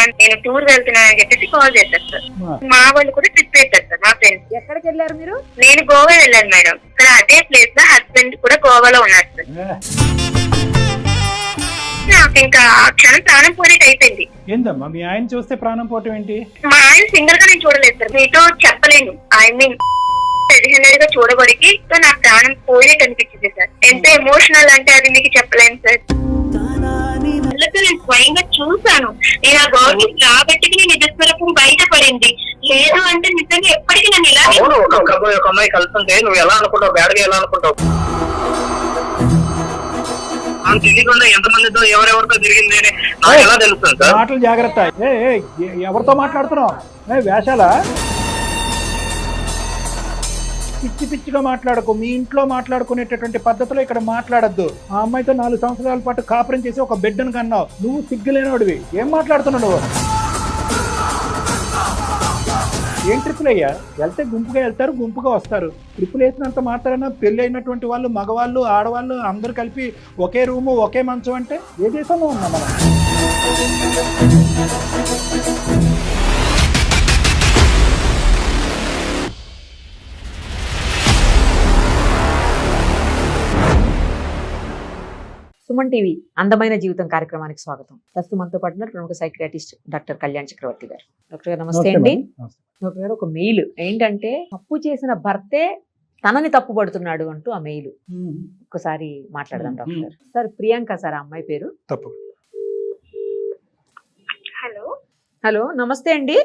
Month నేను tour వెళ్తున్నాను అని చెప్పేసి కాల్ చేశారు సార్. మా వాళ్ళు కూడా ట్రిప్ వేశారు సార్. మా ఫ్రెండ్స్. ఎక్కడికి వెళ్ళారు మీరు? నేను గోవా వెళ్ళాను మేడం. ఇక్కడ అదే ప్లేస్ లో హస్బెండ్ కూడా గోవాలో ఉన్నారు సార్. నాకు ఇంకా ఆ క్షణం ప్రాణం పోయినట్టు అయిపోయింది. ఏందమ్మా మీ ఆయన చూస్తే ప్రాణం పోవటం ఏంటి? మా ఆయన సింగిల్ గా నేను చూడలేదు సార్. మీతో చెప్పలేను. ఐ మీన్ గా చూడబడికి నాకు ప్రాణం పోయినట్టు అనిపించింది సార్. ఎంత ఎమోషనల్ అంటే అది మీకు చెప్పలేను సార్. నేను స్వయంగా చూసాను. నేను ఆ గవర్నమెంట్ రాబట్టి నేను నిజస్వరూపం బయటపడింది. లేదు అంటే నిజంగా ఎప్పటికీ నన్ను ఇలా ఒక అమ్మాయి కలుస్తుంటే నువ్వు ఎలా అనుకుంటావు, బ్యాడ్గా ఎలా అనుకుంటావు? తెలియకుండా ఎంతమందితో ఎవరెవరితో తిరిగింది నాకు ఎలా తెలుస్తుంది సార్? మాటలు జాగ్రత్త. ఎవరితో మాట్లాడుతున్నావు? వేషాలా? పిచ్చి పిచ్చిగా మాట్లాడకు. మీ ఇంట్లో మాట్లాడుకునేటటువంటి పద్ధతిలో ఇక్కడ మాట్లాడద్దు. ఆ అమ్మాయితో 4 సంవత్సరాల పాటు కాపురం చేసి ఒక బిడ్డను కన్నావు. నువ్వు సిగ్గులేనోడివి. ఏం మాట్లాడుతున్నావు నువ్వు? ఏం ట్రిప్పులు అయ్యా? వెళ్తే గుంపుగా వెళ్తారు, గుంపుగా వస్తారు. ట్రిప్పులు వేసినంత మాత్రాన పెళ్లి అయినటువంటి వాళ్ళు, మగవాళ్ళు, ఆడవాళ్ళు అందరూ కలిపి ఒకే రూము, ఒకే మంచం అంటే ఏ దేశంలో ఉన్నాం మనం? సుమన్ టీవీ అందమైన జీవితం కార్యక్రమానికి స్వాగతం. ప్రస్తుతం మనతో పాటు ప్రముఖ సైకియాట్రిస్ట్ డాక్టర్ కళ్యాణ్ చక్రవర్తి గారు. డాక్టర్ గారు నమస్తే అండి. డాక్టర్ గారు, ఒక మెయిల్ ఏంటంటే తప్పు చేసిన భర్తే తనని తప్పు పడుతున్నాడు అంటూ ఆ మెయిల్ ఒక్కసారి మాట్లాడదాం డాక్టర్ గారు. సార్ ప్రియాంక సార్ ఆ అమ్మాయి పేరు. తప్పు. హలో హలో నమస్తే అండి.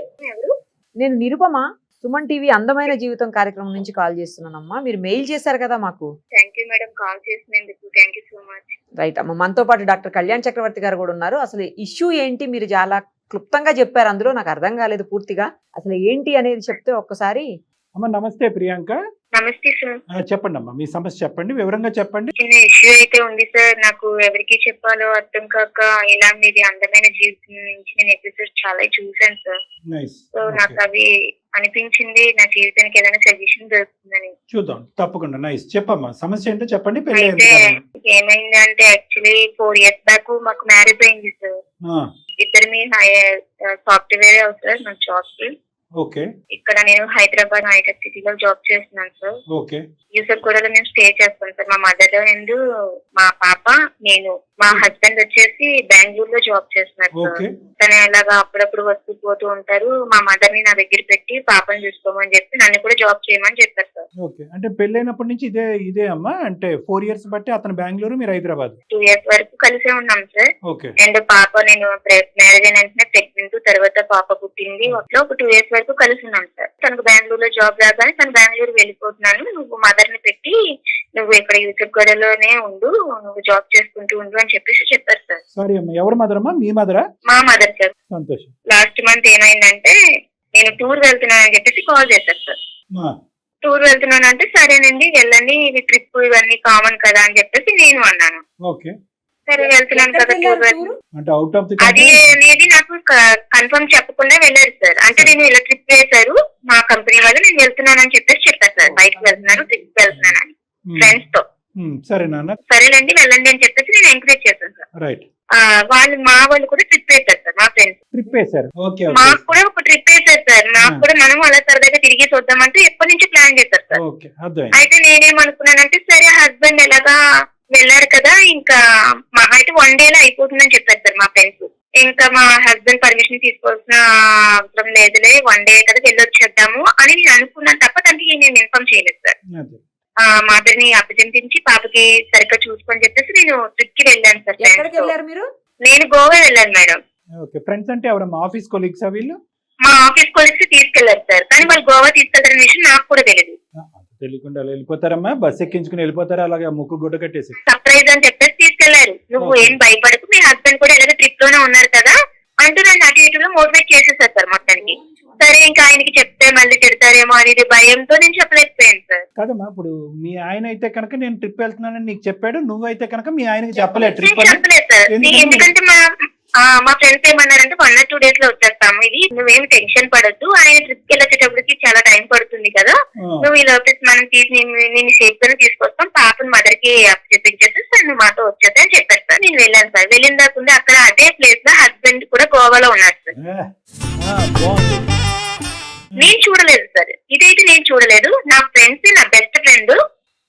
నేను నిరుపమ, సుమన్ టీవీ అందమైన జీవితం కార్యక్రమం నుంచి కాల్ చేస్తున్నానమ్మా. మీరు మెయిల్ చేశారు కదా మాకు. థ్యాంక్ యూ మేడం, కాల్ చేసినందుకు thank you so much. Right అమ్మ, మనతో పాటు డాక్టర్ కళ్యాణ్ చక్రవర్తి గారు కూడా ఉన్నారు. అసలు ఇష్యూ ఏంటి మీరు చాలా క్లుప్తంగా చెప్పారు. అందులో నాకు అర్థం కాలేదు పూర్తిగా. అసలు ఏంటి అనేది చెప్తే ఒక్కసారి. అమ్మ నమస్తే ప్రియాంక. నమస్తే సార్. చెప్పండి అమ్మా, మీ సమస్య చెప్పండి, వివరంగా చెప్పండి. చిన్న ఇష్యూ అయితే ఉంది సార్. నాకు ఎవరికి చెప్పాలో అర్థం కాక ఇలా మీది అందమైన జీవితం నుంచి నేను ఎపిసోడ్ చాలా చూసాను సార్. సో నాకు అవి అనిపించింది నా జీవితానికి ఏదైనా సజెషన్ దొరుకుతుందని. చూద్దాం, తప్పకుండా. నైస్, చెప్పమ్మా సమస్య ఏంటో చెప్పండి. అయితే ఏమైందంటే యాక్చువల్లీ 4 years బ్యాక్ మాకు మ్యారేజ్ అయింది సార్. ఇద్దరు మీ సాఫ్ట్వేర్ సార్ నా జాబ్ కి. ఓకే. ఇక్కడ నేను హైదరాబాద్ హైటెక్ సిటీలో జాబ్ చేస్తున్నాను సార్. ఓకే. యూసఫ్ కూడా మేము స్టే చేస్తాం సార్. మా మదర్ అండ్ మా పాప, నేను. మా హస్బెండ్ వచ్చేసి బెంగళూరులో జాబ్ చేస్తున్నారు సార్. తను ఎలాగా అప్పుడప్పుడు వస్తూ పోతూ ఉంటారు. మా మదర్ ని నా దగ్గర పెట్టి పాపని చూసుకోమని చెప్పి నన్ను కూడా జాబ్ చేయమని చెప్పారు సార్. ఓకే. అంటే పెళ్ళైనప్పటి నుంచి ఇదే అమ్మా? అంటే 4 years బట్టి అతను బెంగళూరు, మీరు హైదరాబాద్. 2 years వరకు కలిసే ఉన్నాం సార్. ఓకే. అండ్ పాప, నేను మ్యారేజ్ అయిన వెంటనే ప్రెగ్నెంట్, తర్వాత పాప పుట్టింది. ఒక 2 years వరకు కలిసి ఉన్నాం సార్. తనకు బెంగళూరులో జాబ్ రాగానే తను బెంగళూరు వెళ్ళిపోతున్నాను, నువ్వు మదర్ ని పెట్టి నువ్వు ఇక్కడ యూసఫ్ గడలోనే ఉండు, నువ్వు జాబ్ చేసుకుంటూ ఉండు అని చెప్పేసి చెప్పారు సార్. సారీ అమ్మా, ఎవరు మదర్ అమ్మా? మీ మదరా? మా మదర్ సార్. సంతోషం. లాస్ట్ మంత్ ఏమైందంటే నేను టూర్ వెళ్తున్నాను అని చెప్పేసి కాల్ చేశారు సార్. టూర్ వెళ్తున్నాను అంటే సరేనండి వెళ్ళండి, ఇది ట్రిప్ ఇవన్నీ కామన్ కదా అని చెప్పేసి నేను అన్నాను. ఓకే. సరే వెళ్తున్నాను కదా టూర్. అది అనేది నాకు కన్ఫర్మ్ చెప్పకుండా వెళ్ళారు సార్. అంటే నేను ఇలా ట్రిప్ వేశారు మా కంపెనీ వాళ్ళు, నేను వెళ్తున్నాను అని చెప్పేసి చెప్పారు సార్. బయటకు వెళ్తున్నాను, ట్రిప్ వెళ్తున్నాను అని ఫ్రెండ్స్ తో. సరేనండి వెళ్ళండి అని చెప్పేసి నేను ఎంకరేజ్ చేశాను సార్. మా వాళ్ళు కూడా ట్రిప్ వేశారు సార్. మా ఫ్రెండ్స్ ట్రిప్ వేశారు. మాకు కూడా ఒక ట్రిప్ వేశారు సార్. మాకు కూడా మనం అలా సరదాగా తిరిగి చూద్దామంటే ఎప్పటి నుంచి ప్లాన్ చేశారు సార్. అయితే నేనేమనుకున్నానంటే సరే హస్బెండ్ ఎలాగా వెళ్ళారు కదా, ఇంకా మా అయితే 1 day లో అయిపోతుందని చెప్పారు సార్ మా ఫ్రెండ్స్. ఇంకా మా హస్బెండ్ పర్మిషన్ తీసుకోవాల్సిన అవసరం లేదులే, 1 day కదా వెళ్ళొచ్చేద్దాము అని నేను అనుకున్నాను తప్ప తనకి నేను ఇన్ఫార్మ్ చేయలేదు సార్. మదర్ ని అభ్యర్థించి పాపకి సరిగ్గా చూసుకొని చెప్పేసి నేను ట్రిప్ కి వెళ్ళాను సార్. నేను గోవా వెళ్ళాను మేడం. ఫ్రెండ్స్ అంటే ఎవరమ్మా? ఆఫీస్ కొలీగ్స్ వీళ్ళు? మా ఆఫీస్ కొలీగ్స్ తీసుకెళ్లారు సార్, కానీ వాళ్ళు గోవా తీసుకెళ్తారనే విషయం నాకు కూడా తెలియదు. తెలియకుండా వెళ్ళిపోతారమ్మా? బస్ ఎక్కించుకుని వెళ్ళిపోతారా అలాగే ముక్కు గుడ్డ కట్టేసి? సర్ప్రైజ్ అని చెప్పేసి తీసుకెళ్లారు. నువ్వు ఏం భయపడకు, మీ హస్బెండ్ కూడా ఎలాగో ట్రిప్ లోనే ఉన్నారు కదా అంటూ నన్ను అటు ఇటులో మోటివేట్ చేసేసారు సార్ మొత్తానికి. సరే ఇంకా ఆయనకి చెప్తే మళ్ళీ తిడతారేమో అనేది భయంతో నేను చెప్పలేకపోయాను సార్. కాదమ్మా, ఇప్పుడు మీ ఆయన అయితే కనుక నేను ట్రిప్ వెళ్తున్నానని నీకు చెప్పాడు, నువ్వైతే కనుక మీ ఆయనకి చెప్పలేదు ట్రిప్? చెప్పలేదు సార్. ఎందుకంటే మా ఫ్రెండ్స్ ఏమన్నారంటే 1 or 2 days లో వచ్చేస్తాము, ఇది నువ్వేమి టెన్షన్ పడద్దు, ఆయన ట్రిప్ కి వెళ్ళేటప్పటికి చాలా టైం పడుతుంది కదా, నువ్వు ఈ లోపల మనం నేను సేఫ్ గానే తీసుకొస్తాం, పాపని మదర్ కి చెప్పించేసి సార్ నువ్వు మాతో వచ్చేస్తా అని చెప్పారు సార్. నేను వెళ్ళాను సార్. వెళ్ళిన దాకా అక్కడ అదే ప్లేస్ లో హస్బెండ్ కూడా గోవాలో ఉన్నారు సార్. బాగుంది. నేను చూడలేదు సార్, ఇదైతే నేను చూడలేదు. నా ఫ్రెండ్స్, నా బెస్ట్ ఫ్రెండ్,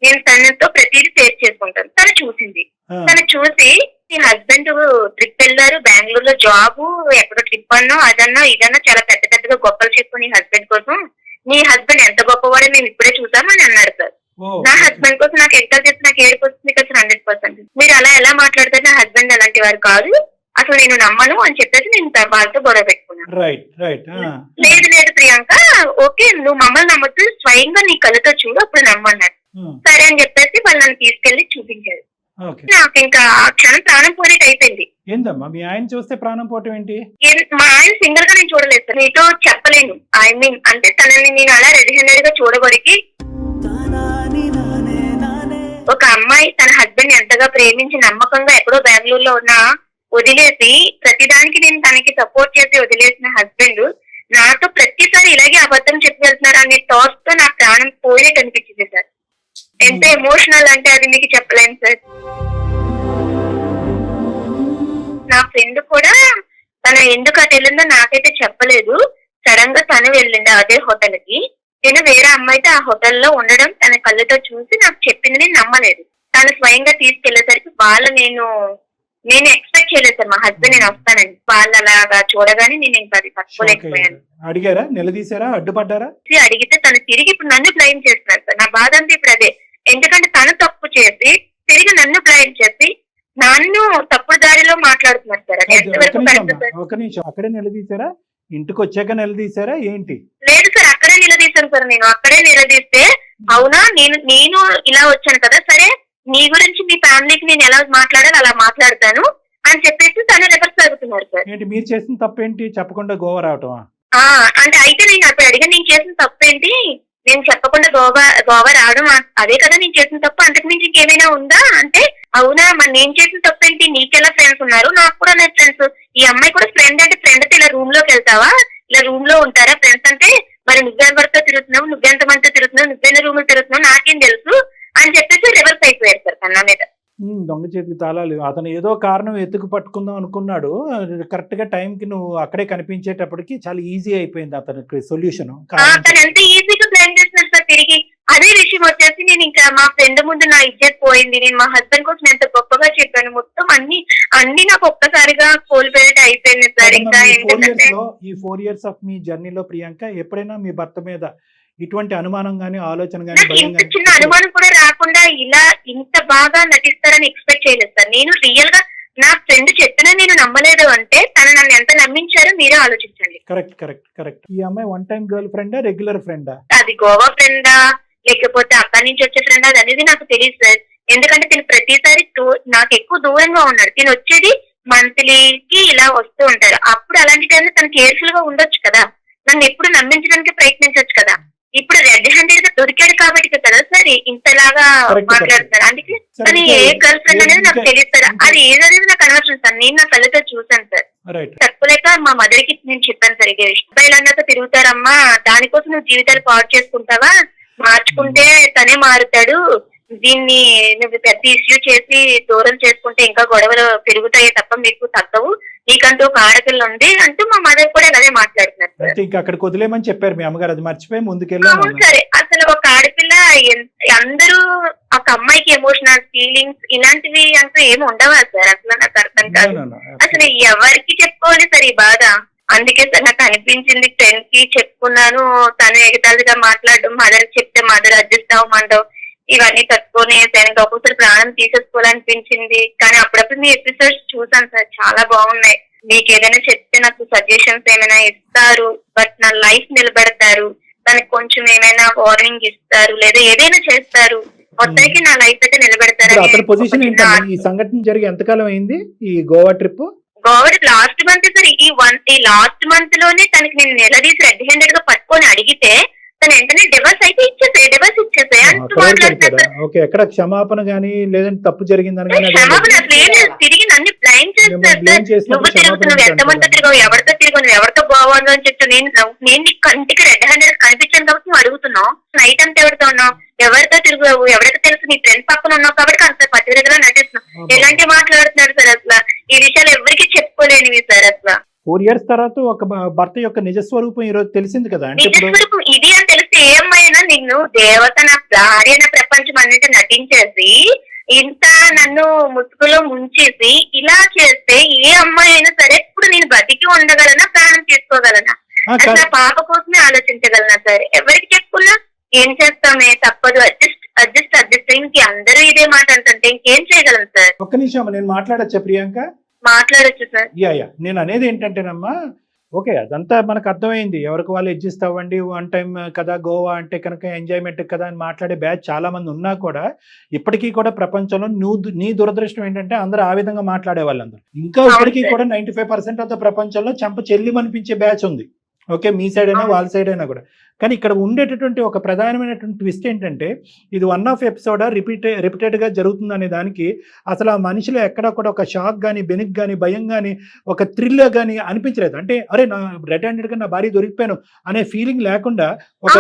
నేను తనతో ప్రతిదీ షేర్ చేసుకుంటాను. తను చూసింది. తను చూసి నీ హస్బెండ్ ట్రిప్ వెళ్ళారు, బెంగళూరులో జాబ్, ఎక్కడో ట్రిప్ అన్నో అదన్నో ఇదన్నో చాలా పెద్ద పెద్దగా గొప్పలు చెప్పు నీ హస్బెండ్ కోసం. నీ హస్బెండ్ ఎంత గొప్పవాడో మేము ఇప్పుడే చూసామని అన్నారు సార్. నా హస్బెండ్ కోసం నాకు ఎంత చేసి నాకు ఏడుపు వస్తుంది కదా 100%. మీరు అలా ఎలా మాట్లాడతారు, నా హస్బెండ్ అలాంటి వారు కాదు, అసలు నేను నమ్మను అని చెప్పేసి నేను వాళ్ళతో గొడవ పెట్టుకున్నాను. లేదు లేదు ప్రియాంక, ఓకే నువ్వు మమ్మల్ని నమ్మొద్దు, స్వయంగా నీ కళ్ళతో చూడు అప్పుడు నమ్మన్నారు. సరే అని చెప్పేసి వాళ్ళు నన్ను తీసుకెళ్లి చూపించారు. నాకు ఇంకా ఆ క్షణం ప్రాణం పోయేట్ అయిపోయింది. ఏందమ్మా మీ ఆయన చూస్తే ప్రాణం పోవటం ఏంటి? మా ఆయన సింగల్ గా నేను చూడలేదు సార్, నీతో చెప్పలేను. ఐ మీన్ అంటే తనని నేను అలా రెడీ హ్యాండెడ్ గా చూడబడికి ఒక అమ్మాయి తన హస్బెండ్ ఎంతగా ప్రేమించి నమ్మకంగా ఎక్కడో బెంగళూరులో ఉన్న వదిలేసి ప్రతిదానికి నేను తనకి సపోర్ట్ చేసి వదిలేసిన హస్బెండ్ నాతో ప్రతిసారి ఇలాగే అబద్ధం చెప్పి వెళ్తున్నారు అనే థాట్స్ తో నా ప్రాణం పోయినట్టు అనిపించింది సార్. ఎంత ఎమోషనల్ అంటే అది మీకు చెప్పలేను సార్. నా ఫ్రెండ్ కూడా తను ఎందుకు అటు వెళ్ళిందో నాకైతే చెప్పలేదు. సడన్ గా తను వెళ్ళింది అదే హోటల్ కి. నేను వేరే అమ్మాయితో ఆ హోటల్లో ఉండడం తన కళ్ళతో చూసి నాకు చెప్పింది నేను నమ్మలేదు. తను స్వయంగా తీసుకెళ్లేసరికి నేను ఎక్స్పెక్ట్ చేయలేదు సార్ మా హస్బెండ్ నేను వస్తానని. వాళ్ళు అలాగా చూడగానే నేను ఇంకా అది తట్టుకోలేకపోయాను. అడిగారా, నిలదీశారా, అడ్డుపడ్డారా? అడిగితే తను తిరిగి ఇప్పుడు నన్ను బ్లైమ్ చేస్తున్నారు సార్. నా బాధ అంతా ఇప్పుడు అదే. ఎందుకంటే తను తప్పు చేసి తిరిగి నన్ను బ్లైమ్ చేసి నన్ను తప్పుడు దారిలో మాట్లాడుతున్నారు సార్. అది ఎంతవరకు కరెక్ట్ సార్? ఒక నిమిషం, అక్కడే నిలదీశారా, ఇంటికి వచ్చాక నిలదీశారా ఏంటి? లేదు సార్, అక్కడే నిలదీశాను సార్. నేను అక్కడే నిలదీస్తే అవునా నేను ఇలా వచ్చాను కదా, సరే నీ గురించి మీ ఫ్యామిలీకి నేను ఎలా మాట్లాడాలి అలా మాట్లాడతాను అని చెప్పేసి తను రివర్స్ అవుతున్నారు సార్. ఏంటి మీరు చేసిన తప్పేంటి, చెప్పకుండా గోవా రావటమా? అంటే అయితే నేను అప్పుడు అడిగా నేను చేసిన తప్పేంటి, నేను చెప్పకుండా గోవా రావడం అదే కదా నేను చేసిన తప్పు, అంతకు మించి ఇంకేమైనా ఉందా అంటే అవునా మరి నేను చేసిన తప్పేంటి, నీకెలా ఫ్రెండ్స్ ఉన్నారు, నాకు కూడా నా ఫ్రెండ్స్, ఈ అమ్మాయి కూడా ఫ్రెండ్ అంటే ఫ్రెండ్ అయితే ఇలా రూమ్ లోకి వెళ్తావా, ఇలా రూమ్ లో ఉంటారా ఫ్రెండ్స్ అంటే, మరి నువ్వెవరితో తిరుగుతున్నావు, నువ్వెంతమందితో తిరుగుతున్నావు, నువ్వెన్న రూమ్ లో తిరుగుతున్నావు నాకేం తెలుసు అని చెప్పేసి రివర్స్ అయిపోయారు సార్ కన్నా మీద. దొంగ చేతికి తాళాలు. అతను ఏదో కారణం ఎత్తుకు పట్టుకుందాం అనుకున్నాడు, కరెక్ట్ గా టైం కి నువ్వు అక్కడే కనిపించేటప్పటికి చాలా ఈజీ అయిపోయింది అతనికి సొల్యూషన్. తను ఎంత ఈజీగా ప్లాన్ చేస్తున్నారు సార్ తిరిగి. అదే విషయం వచ్చేసి నేను ఇంకా మా ఫ్రెండ్ ముందు నా ఇజ్జత్ పోయింది. నేను మా హస్బెండ్ కోసం ఎంత గొప్పగా చెప్పాను, మొత్తం అన్ని నాకు ఒక్కసారిగా కోల్పోయేట్ అయిపోయింది సార్. ఇంకా ఏంటంటే ఈ 4 years ఆఫ్ మీ జర్నీలో ప్రియాంక ఎప్పుడైనా మీ భర్త మీద ఇటువంటి అనుమానం గానీ ఆలోచన గానీ ఇంత చిన్న అనుమానం కూడా రాకుండా ఇలా ఇంత బాగా నటిస్తారని ఎక్స్పెక్ట్ చేయలేదు సార్. నేను రియల్ గా నా ఫ్రెండ్ చెప్పినా నేను నమ్మలేదు అంటే తను నన్ను ఎంత నమ్మించారో మీరే ఆలోచించండి. కరెక్ట్. ఈ అమ్మాయి వన్ టైం గర్ల్ ఫ్రెండా, రెగ్యులర్ ఫ్రెండా? అది గోవా ఫ్రెండా లేకపోతే అక్కడి నుంచి వచ్చే ఫ్రెండ్ అది అనేది నాకు తెలియదు సార్. ఎందుకంటే తిను ప్రతిసారి నాకు ఎక్కువ దూరంగా ఉన్నాడు. తిను వచ్చేది మంత్లీకి ఇలా వస్తూ ఉంటారు. అప్పుడు అలాంటి టైంలో తను కేర్ఫుల్ గా ఉండొచ్చు కదా, నన్ను ఎప్పుడు నమ్మించడానికి ప్రయత్నించవచ్చు కదా. ఇప్పుడు రెడ్ హ్యాండెడ్ గా దొరికాడు కాబట్టి కదా సార్ ఇంతలాగా మాట్లాడతారు. అందుకే తను ఏ గర్ల్ ఫ్రెండ్ అనేది నాకు తెలియదు సార్. అది ఏదనేది నాకు అనవసరం సార్. నేను నా కళ్ళతో చూసాను సార్. తక్కువలేక మా మదర్ కి నేను చెప్పాను సార్, ఇదే విషయం. అబ్బాయిలు అన్నాక తిరుగుతారమ్మా, దానికోసం నువ్వు జీవితాలు పాడు చేసుకుంటావా, మార్చుకుంటే తనే మారుతాడు, దీన్ని నువ్వు పెద్ద ఇష్యూ చేసి దూరం చేసుకుంటే ఇంకా గొడవలు పెరుగుతాయే తప్ప మీకు తగ్గవు, నీకంటూ ఒక ఆడపిల్ల ఉంది అంటూ మా మదర్ కూడా అదే మాట్లాడుతున్నారు. ఇంకా అక్కడికి వదిలేమని చెప్పారు మీ అమ్మగారు, అది మర్చిపోయి ముందుకెళ్ళాము. సరే అసలు ఒక ఆడపిల్ల అందరూ ఒక అమ్మాయికి ఎమోషనల్ ఫీలింగ్స్ ఇలాంటివి అంటూ ఏమి ఉండవా సార్? అసలు నాకు అర్థం కాదు. అసలు ఎవరికి చెప్పుకోవాలి సార్ ఈ బాధ? అందుకే సార్ నాకు అనిపించింది, ఫ్రెండ్ కి చెప్పుకున్నాను, తను ఎగతాళిగా మాట్లాడడం, మదర్ చెప్తే మదర్ అడ్జస్ట్ అవ్వమంటావు, ఇవన్నీ తట్టుకొని తనకి ఒక్కొక్కసారి ప్రాణం తీసేసుకోవాలనిపించింది. కానీ అప్పుడప్పుడు మీ ఎపిసోడ్స్ చూసాను సార్, చాలా బాగున్నాయి. మీకు ఏదైనా చెప్తే నాకు సజెషన్స్ ఏమైనా ఇస్తారు, బట్ నా లైఫ్ నిలబెడతారు, తనకి కొంచెం ఏమైనా వార్నింగ్ ఇస్తారు, లేదా ఏదైనా చేస్తారు, మొత్తానికి నా లైఫ్ అయితే నిలబెడతారు. ఈ సంఘటన జరిగి ఎంతకాలం అయింది ఈ Goa trip? Goa last month sir. ఈ లాస్ట్ మంత్ లోనే తనకి నేను నిలదీసి రెడ్ హ్యాండెడ్ గా పట్టుకొని అడిగితే తను వెంటనే డివర్స్ అయితే ఇచ్చేసే అంటూ మాట్లాడుతున్నారు. ఎక్కడ క్షమాపణ గానీ లేదంటే తప్పు జరిగిందని క్షమాపణ అసలు ఏం లేదు, తిరిగి నన్ను బ్లైమ్ చేస్తారు. నువ్వు తిరుగుతున్నావు, ఎంతమందితో తిరిగావు, ఎవరితో తిరిగావు, నువ్వు ఎవరితో గోవాలో అని చెప్తూ నేను నీ కంటికి రెడ్ హ్యాండెడ్ కనిపించాను కాబట్టి నువ్వు అడుగుతున్నావు. నైట్ అంతా ఎవరితో ఉన్నావు, ఎవరితో తిరిగావు, ఎవరికి తెలుసు, నీ ఫ్రెండ్స్ పక్కన ఉన్నావు కాబట్టి అంత పర్టికులర్ గా నటిస్తున్నావు. ఎలాంటి మాట్లాడుతున్నారు సార్? అసలు ఈ విషయాలు ఎవరికి చెప్పుకోలేనివి సార్. అసలు 4 years తర్వాత ఒక భర్త యొక్క నిజస్వరూపం ఈ రోజు తెలిసింది కదా. అంటే ఇప్పుడు నిజస్వరూపం ఇది అని తెలిస్తే ఏ అమ్మాయినా నిన్ను దేవత నా భార్య నా ప్రపంచం అన్నిటి నటించేసి ఇంత నన్ను ముసుగులో ముంచేసి ఇలా చేస్తే ఏ అమ్మాయి అయినా సరే ఇప్పుడు నేను బతికి ఉండగలనా, ప్రాణం తీసుకోగలనా, అసలు పాప కోసమే ఆలోచించగలనా సరే, ఎవరికి చెప్పుకున్నా ఏం చేస్తామే తప్పదు, అడ్జస్ట్ ఇంక అందరూ ఇదే మాట అంటుంటే ఇంకేం చేయగలం సార్. ఒక్క నిమిషం నేను మాట్లాడచ్చా ప్రియాంక? మాట్లాడచ్చు సార్. యా నేను అనేది ఏంటంటేనమ్మా, ఓకే అదంతా మనకు అర్థమైంది, ఎవరికి వాళ్ళు అడ్జస్ట్ అవ్వండి, 1 time కదా గోవా అంటే కనుక ఎంజాయ్మెంట్ కదా అని మాట్లాడే బ్యాచ్ చాలా మంది ఉన్నా కూడా ఇప్పటికీ కూడా ప్రపంచంలో నీ దురదృష్టం ఏంటంటే అందరూ ఆ విధంగా మాట్లాడే వాళ్ళందరూ ఇంకా ఇప్పటికీ కూడా 95% ఆఫ్ ద ప్రపంచంలో చెంప చెల్లిమనిపించే బ్యాచ్ ఉంది. ఓకే, మీ సైడ్ అయినా వాళ్ళ సైడ్ అయినా కూడా. కానీ ఇక్కడ ఉండేటటువంటి ఒక ప్రధానమైనటువంటి ట్విస్ట్ ఏంటంటే ఇది 1 off ఎపిసోడ్ రిపీటెడ్గా జరుగుతుంది అనే దానికి అసలు ఆ మనిషిలో ఎక్కడ కూడా ఒక షాక్ కానీ, బెనిక్ కానీ, భయం కానీ, ఒక థ్రిల్ కానీ అనిపించలేదు. అంటే అరే నా రెడ్ హ్యాండెడ్ గా నా భార్య దొరికిపోయాను అనే ఫీలింగ్ లేకుండా ఒక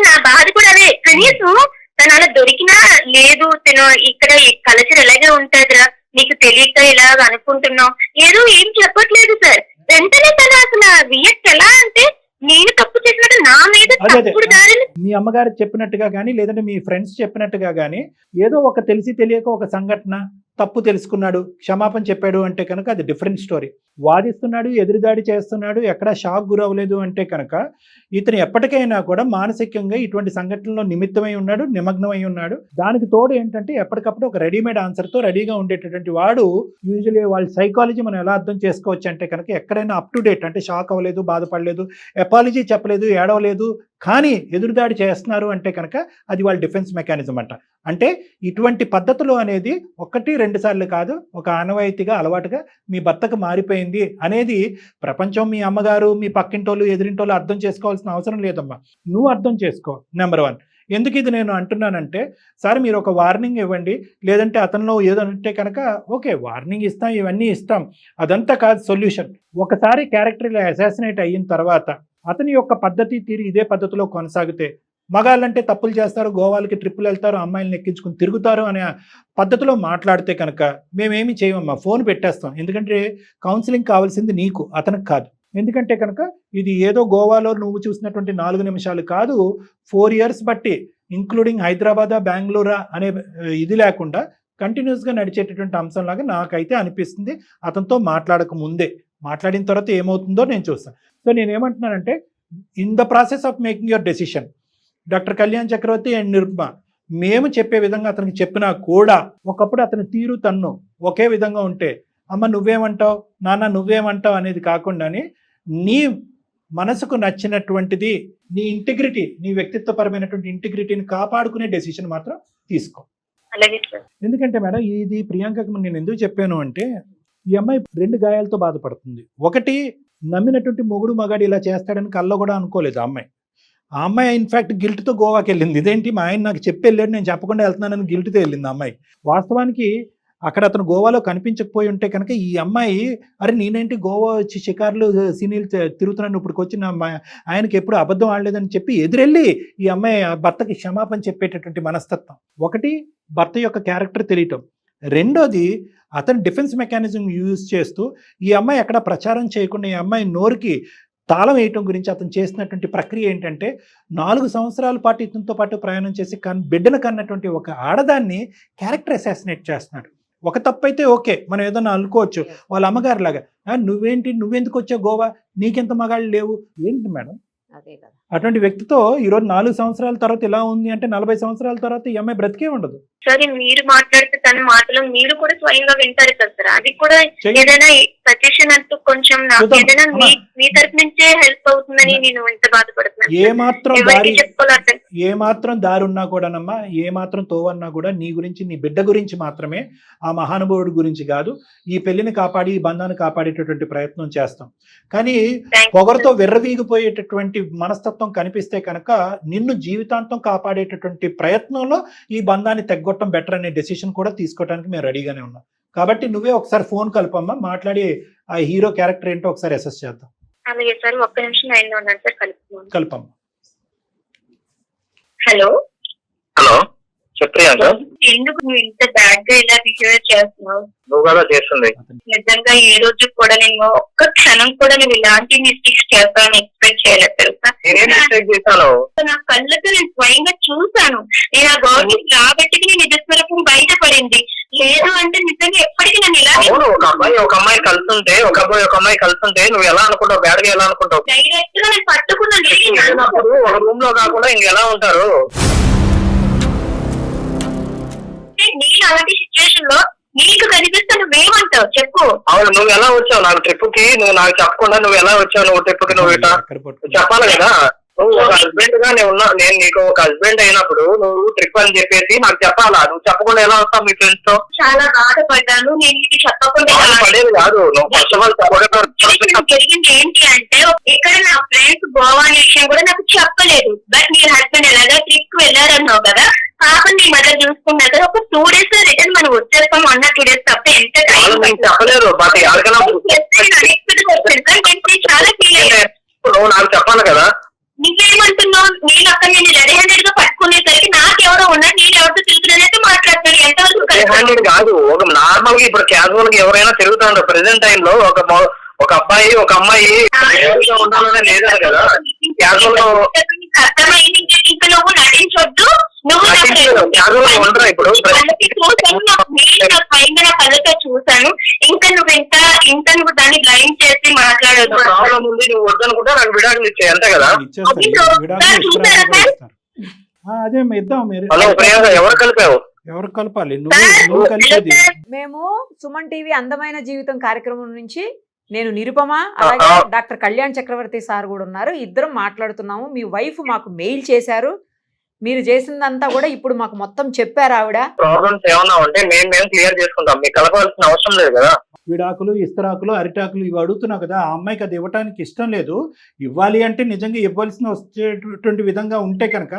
నా బాధ కూడా అదే. కనీసం తను అలా దొరికినా లేదు, తను ఇక్కడ కల్చర్ ఎలాగే ఉంటుందిరా నీకు తెలియక ఇలాగ అనుకుంటున్నావు ఏదో ఏం చెప్పట్లేదు సార్. వెంటనే తను అసలు రియాక్ట్ ఎలా అంటే నేను తప్పు చేసినట్టు నా మీద తప్పుడు దారిని మీ అమ్మగారు చెప్పినట్టుగా కానీ లేదంటే మీ ఫ్రెండ్స్ చెప్పినట్టుగా కానీ ఏదో ఒక తెలిసి తెలియక ఒక సంఘటన తప్పు తెలుసుకున్నాడు, క్షమాపణ చెప్పాడు అంటే కనుక అది డిఫరెంట్ స్టోరీ. వాదిస్తున్నాడు, ఎదురుదాడి చేస్తున్నాడు, ఎక్కడా షాక్ గురవ్వలేదు అంటే కనుక ఇతను ఎప్పటికైనా కూడా మానసికంగా ఇటువంటి సంఘటనలో నిమిత్తమై ఉన్నాడు, నిమగ్నమై ఉన్నాడు. దానికి తోడు ఏంటంటే ఎప్పటికప్పుడు ఒక రెడీమేడ్ ఆన్సర్తో రెడీగా ఉండేటటువంటి వాడు. యూజువల్లీ వాళ్ళ సైకాలజీ మనం ఎలా అర్థం చేసుకోవచ్చు అంటే కనుక ఎక్కడైనా అప్ టు డేట్, అంటే షాక్ అవ్వలేదు, బాధపడలేదు, అపాలజీ చెప్పలేదు, ఏడవలేదు, కానీ ఎదురుదాడి చేస్తున్నారు అంటే కనుక అది వాళ్ళ డిఫెన్స్ మెకానిజం అంట. అంటే ఇటువంటి పద్ధతులు అనేది 1-2 సార్లు కాదు, ఒక ఆనవాయితీగా అలవాటుగా మీ భర్తకు మారిపోయింది అనేది ప్రపంచం, మీ అమ్మగారు, మీ పక్కింటోళ్ళు, ఎదిరింటోళ్ళు అర్థం చేసుకోవాల్సిన అవసరం లేదమ్మా. నువ్వు అర్థం చేసుకో. నెంబర్ 1. ఎందుకు ఇది నేను అంటున్నానంటే సార్ మీరు ఒక వార్నింగ్ ఇవ్వండి, లేదంటే అతనిలో ఏదో అంటే కనుక ఓకే వార్నింగ్ ఇస్తాం, ఇవన్నీ ఇస్తాం, అదంతా కాదు సొల్యూషన్. ఒకసారి క్యారెక్టర్ ఇలా అసాసినేట్ అయిన తర్వాత అతని యొక్క పద్ధతి తీరు ఇదే పద్ధతిలో కొనసాగితే, మగాళ్ళంటే తప్పులు చేస్తారు, గోవాలకి ట్రిప్పులు వెళ్తారు, అమ్మాయిలను ఎక్కించుకుని తిరుగుతారు అనే పద్ధతిలో మాట్లాడితే కనుక మేమేమి చేయమమ్మా, ఫోన్ పెట్టేస్తాం. ఎందుకంటే కౌన్సిలింగ్ కావాల్సింది నీకు, అతనికి కాదు. ఎందుకంటే కనుక ఇది ఏదో గోవాలో నువ్వు చూసినటువంటి 4 నిమిషాలు కాదు, 4 years బట్టి ఇంక్లూడింగ్ హైదరాబాదా, బెంగళూరా అనే ఇది లేకుండా కంటిన్యూస్గా నడిచేటటువంటి అంశంలాగా నాకైతే అనిపిస్తుంది. అతనితో మాట్లాడక ముందే, మాట్లాడిన తర్వాత ఏమవుతుందో నేను చూస్తాను. సో నేనేమంటున్నానంటే in the process of making your decision doctor Kalyan Chakravarthy and Nirupama మేము చెప్పే విధంగా అతనికి చెప్పినా కూడా ఒకప్పుడు అతని తీరు తన్ను ఒకే విధంగా ఉంటే అమ్మ నువ్వేమంటావు, నాన్న నువ్వేమంటావు అనేది కాకుండానే నీ మనసుకు నచ్చినటువంటిది, నీ ఇంటిగ్రిటీ, నీ వ్యక్తిత్వపరమైనటువంటి ఇంటిగ్రిటీని కాపాడుకునే డెసిషన్ మాత్రం తీసుకో. ఎందుకంటే మేడం ఇది ప్రియాంకకు నేను ఎందుకు చెప్పాను అంటే ఈ అమ్మాయి 2 గాయాలతో బాధపడుతుంది. ఒకటి, నమ్మినటువంటి మొగుడు మగాడు ఇలా చేస్తాడని కల్లో కూడా అనుకోలేదు ఆ అమ్మాయి ఇన్ఫాక్ట్ గిల్ట్తో గోవాకి వెళ్ళింది. ఇదేంటి మా ఆయన నాకు చెప్పి వెళ్ళాడు, నేను చెప్పకుండా వెళ్తున్నానని గిల్ట్తో వెళ్ళింది ఆ అమ్మాయి. వాస్తవానికి అక్కడ అతను గోవాలో కనిపించకపోయి ఉంటే కనుక ఈ అమ్మాయి అరే నేనేంటి గోవా వచ్చి షికార్లు సీనీలు తిరుగుతున్నాను, ఇప్పటికొచ్చి నా ఆయనకి ఎప్పుడు అబద్ధం ఆడలేదని చెప్పి ఎదురెళ్ళి ఈ అమ్మాయి భర్తకి క్షమాపణ చెప్పేటటువంటి మనస్తత్వం. ఒకటి, భర్త యొక్క క్యారెక్టర్ తెలియటం. రెండోది, అతను డిఫెన్స్ మెకానిజం యూజ్ చేస్తూ ఈ అమ్మాయి ఎక్కడ ప్రచారం చేయకుండా ఈ అమ్మాయి నోరుకి తాళం వేయటం గురించి అతను చేసినటువంటి ప్రక్రియ ఏంటంటే 4 సంవత్సరాల పాటు ఇతనితో పాటు ప్రయాణం చేసి బిడ్డను కన్నటువంటి ఒక ఆడదాన్ని క్యారెక్టర్ అసాసినేట్ చేస్తున్నాడు. ఒక తప్పు అయితే ఓకే, మనం ఏదన్నా అనుకోవచ్చు, వాళ్ళ అమ్మగారు లాగా నువ్వెందుకు వచ్చావు గోవా, నీకెంత మగాళ్ళు లేవు ఏంటి మేడం? అటువంటి వ్యక్తితో ఈరోజు 4 సంవత్సరాల తర్వాత ఇలా ఉంది అంటే 40 సంవత్సరాల తర్వాత ఈ అమ్మాయి బ్రతికే ఉండదు. సరే మీరు మాట్లాడితే తన మాటలు మీరు కూడా స్వయంగా వింటారు కదా సార్, అది కూడా ఏదైనా సజెషన్ అంటూ కొంచెం నాకు ఏదైనా మీ తరఫు నుంచే హెల్ప్ అవుతుందని నేను ఎంత బాధపడుతున్నాను. ఏ మాత్రం దారి ఉన్నా కూడానమ్మా, ఏ మాత్రం తోవన్నా కూడా నీ గురించి, నీ బిడ్డ గురించి మాత్రమే, ఆ మహానుభావుడి గురించి కాదు. ఈ పెళ్లిని కాపాడి ఈ బంధాన్ని కాపాడేటటువంటి ప్రయత్నం చేస్తాం. కానీ పొగరుతో విర్రవీగిపోయేటటువంటి మనస్తత్వం కనిపిస్తే కనుక నిన్ను జీవితాంతం కాపాడేటటువంటి ప్రయత్నంలో ఈ బంధాన్ని తెగ్గొట్టడం బెటర్ అనే డెసిషన్ కూడా తీసుకోవడానికి మేము రెడీగానే ఉన్నాం. కాబట్టి నువ్వే ఒకసారి ఫోన్ కలపమ్మా, మాట్లాడి ఆ హీరో క్యారెక్టర్ ఏంటో ఒకసారి అసెస్ చేద్దాం. అలాగే సార్, ఒక్క నిమిషం లైన్లో ఉన్నాను సార్, కలుపుతాను. కలపమ్మా. Hello hello Priyanka. ఎందుకు నువ్వు ఇంత బ్యాడ్ గా ఇలా బిహేవ్ చేస్తున్నావు? నువ్వు కదా చేస్తుంది. నిజంగా ఏ రోజు కూడా నేను ఒక్క క్షణం కూడా నువ్వు ఇలాంటి మిస్టేక్స్ చేస్తానని ఎక్స్పెక్ట్ చేయలేదు తెలుసా. నేనేం మిస్టేక్ చేశాను? నా కళ్ళతో నేను స్వయంగా చూశాను. నేను ఆ గవర్నమెంట్ రాబట్టికి నేను నిజస్వరూపం బయటపడింది. లేదు అంటే నిజంగా ఎప్పటికీ నన్ను ఇలా అవును, ఒక అమ్మాయి కలుస్తుంటే, ఒక అబ్బాయి ఒక అమ్మాయి కలుస్తుంటే నువ్వు ఎలా అనుకుంటావు? బ్యాడ్ గా ఎలా అనుకుంటావు? డైరెక్ట్ గా నేను పట్టుకున్నాను. ఒక రూమ్ లో కాకుండా ఇంకెలా ఉంటారు? నేను అలాంటి సిచ్యువేషన్ లో నీకు కనిపిస్తే నువ్వేమంటావు చెప్పు. అవును, నువ్వు ఎలా వచ్చావు నాకు ట్రిప్ కి? నువ్వు నాకు చెప్పకుండా నువ్వు ఎలా వచ్చావు? నువ్వు ట్రిప్ కి నువ్వు ఇట్లా చెప్పాలి కదా. నువ్వు ఒక హస్బెండ్ గా నేను నీకు ఒక హస్బెండ్ అయినప్పుడు నువ్వు ట్రిప్ అని చెప్పేసి నాకు చెప్పాలా? నువ్వు చెప్పకుండా ఎలా వస్తావు మీ ఫ్రెండ్స్ తో? చాలా బాధపడ్డాను. నేను నీకు చెప్పకుండా పడేది కాదు. నువ్వు ఫస్ట్ ఆఫ్ ఆల్ జరిగింది ఏంటి అంటే, ఇక్కడ నా ఫ్రెండ్స్ గోవా అనే విషయం కూడా నాకు చెప్పలేదు. బట్ నీ హస్బెండ్ ఎలాగా ట్రిప్ కి వెళ్ళారన్నావు కదా. పాపం నీ మదర్ చూసుకున్నాక ఒక 2 days రిటర్న్ మనం వచ్చేస్తాం అన్న 2 days తప్ప ఎంత చెప్పలేదు. బట్ చాలా ఫీల్ అయ్యాను. నువ్వు నాకు చెప్పాలి కదా. నువ్వేమంటున్నావు? నేను అక్కడ నేను రెడీ హ్యాండెడ్ గా పట్టుకునేసరికి నాకెవరో ఉన్నారు, నేను ఎవరితో తిరుగుతున్నట్టు మాట్లాడతాను. ఎంతవరకు కాదు, ఒక నార్మల్ గా ఇప్పుడు క్యాజువల్ గా ఎవరైనా తిరుగుతాడు. ప్రెసెంట్ టైం లో ఒక అబ్బాయి ఒక అమ్మాయి ఉండాలనే లేదా కదా. క్యాజువల్ గా అర్థమైంది. ఇంకా నువ్వు నటించొద్దు. నువ్వు క్యాజువల్ గా ఉండరా ఇప్పుడు? నా కళ్ళతో చూసాను. ఇంకా నువ్వు దాన్ని బ్లైండ్ చేసి మాట్లాడదు. ప్రాబ్లం ఉంది, నువ్వు వద్దనుకుంటే నాకు విడాకులు ఇచ్చే అంతే కదా. అదే ఇద్దాం. మీరు హలో ప్రియాంక, ఎవరు కలిపావు? ఎవరు కలపాలి? నువ్వు కలిపేది. మేము సుమన్ టీవీ అందమైన జీవితం కార్యక్రమం నుంచి నేను నిరుపమ, అలాగే డాక్టర్ కళ్యాణ్ చక్రవర్తి సార్ కూడా ఉన్నారు. ఇద్దరం మాట్లాడుతున్నాము. మీ వైఫ్ మాకు మెయిల్ చేశారు. మీరు చేసిందంతా కూడా ఇప్పుడు మాకు మొత్తం చెప్పారు. ఆవిడ ప్రాబ్లమ్స్ ఏమన్నా ఉంటే మేము క్లియర్ చేసుకుంటాం. మీకు కలపాల్సిన అవసరం లేదు కదా. విడాకులు, ఇస్తరాకులు, అరిటాకులు ఇవి అడుగుతున్నావు కదా. ఆ అమ్మాయికి అది ఇవ్వడానికి ఇష్టం లేదు. ఇవ్వాలి అంటే నిజంగా ఇవ్వాల్సిన వచ్చేటువంటి విధంగా ఉంటే కనుక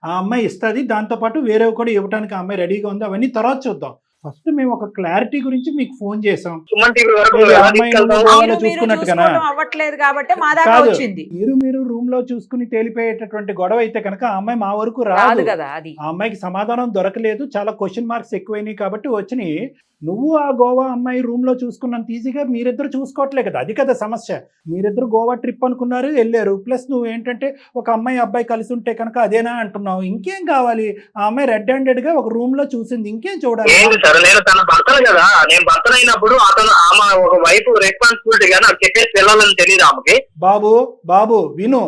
ఆ అమ్మాయి ఇస్తుంది. దాంతోపాటు వేరేవి కూడా ఇవ్వడానికి ఆ అమ్మాయి రెడీగా ఉంది. అవన్నీ తర్వాత చూద్దాం. ఫస్ట్ మేము ఒక క్లారిటీ గురించి మీకు ఫోన్ చేసాం. అవ్వట్లేదు కాబట్టి మా దాకా వచ్చింది. మీరు రూమ్ లో చూసుకుని తేలిపోయేటటువంటి గొడవ అయితే కనుక ఆ అమ్మాయి మా వరకు రాదు కదా. అది ఆ అమ్మాయికి సమాధానం దొరకలేదు. చాలా క్వశ్చన్ మార్క్స్ ఎక్కువైనాయి కాబట్టి వచ్చినాయి. నువ్వు ఆ గోవా అమ్మాయి రూమ్ లో చూసుకున్నంత ఈజీగా మీరిద్దరు చూసుకోవట్లే కదా. అది కదా సమస్య. మీరిద్దరు గోవా ట్రిప్ అనుకున్నారు, వెళ్ళారు. ప్లస్ నువ్వు ఏంటంటే ఒక అమ్మాయి అబ్బాయి కలిసి ఉంటే కనుక అదేనా అంటున్నావు. ఇంకేం కావాలి? ఆ అమ్మాయి రెడ్ హ్యాండెడ్ గా ఒక రూమ్ లో చూసింది, ఇంకేం చూడాలి? నేను తన భర్తను కదా. నేను భర్తనైనప్పుడు ఆమె ఒక వైపు రెస్పాన్సిబిలిటీగా నాకు చెప్పేసి వెళ్ళాలని తెలియదు ఆమెకి. బాబు విను,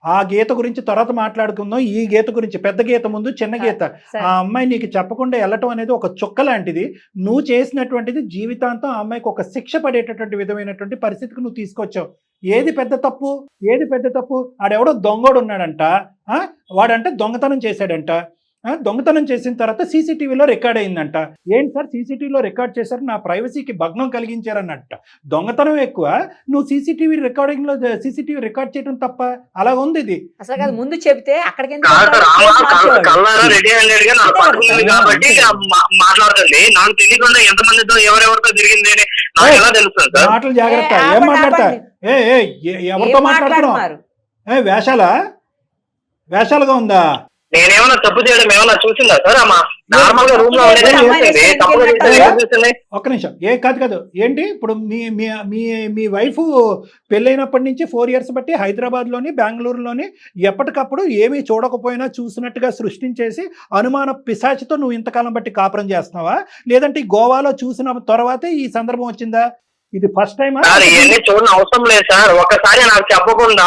ఆ గీత గురించి తర్వాత మాట్లాడుకుందాం. ఈ గీత గురించి, పెద్ద గీత ముందు చిన్న గీత. ఆ అమ్మాయి నీకు చెప్పకుండా వెళ్ళటం అనేది ఒక చుక్క లాంటిది. నువ్వు చేసినటువంటిది జీవితాంతం ఆ అమ్మాయికి ఒక శిక్ష పడేటటువంటి విధమైనటువంటి పరిస్థితికి నువ్వు తీసుకొచ్చావు. ఏది పెద్ద తప్పు? ఆడెవడో దొంగోడు ఉన్నాడంట. వాడంటే దొంగతనం చేశాడంట. దొంగతనం చేసిన తర్వాత సీసీటీవీలో రికార్డ్ అయిందంట. ఏంటి సార్ సీసీటీవీలో రికార్డ్ చేశారు, నా ప్రైవసీకి భగ్నం కలిగించారన్నట్ట. దొంగతనం ఎక్కువ, నువ్వు సీసీటీవీ రికార్డ్ చేయడం తప్ప? అలా ఉంది ఇది. అసలు ముందు చెప్తే అక్కడికి మాట్లాడుతుంది. నాకు తెలియకుండా ఎంతమందితో ఎవరెవరితో తిరిగింది నాకు తెలుస్తుంది. మాటలు జాగ్రత్త. ఏం మాట్లాడతా? ఎవరితో మాట్లాడుతున్నారు? వేషాలుగా ఉందా? నేనేమన్నా తప్పు చేయడం ఏమన్నా చూసిందా సార్? నార్మల్ గా రూమ్ లో ఒక్క నిమిషం. కాదు ఏంటి ఇప్పుడు మీ వైఫ్ పెళ్ళైనప్పటి నుంచి 4 years బట్టి హైదరాబాద్ లోని, బెంగళూరులోని ఎప్పటికప్పుడు ఏమీ చూడకపోయినా చూసినట్టుగా సృష్టించేసి అనుమాన పిశాచితో నువ్వు ఇంతకాలం బట్టి కాపురం చేస్తున్నావా? లేదంటే గోవాలో చూసిన తర్వాతే ఈ సందర్భం వచ్చిందా? ఇది ఫస్ట్ టైం? ఇవన్నీ చూడని అవసరం లేదు సార్. ఒక్కసారి నాకు చెప్పకుండా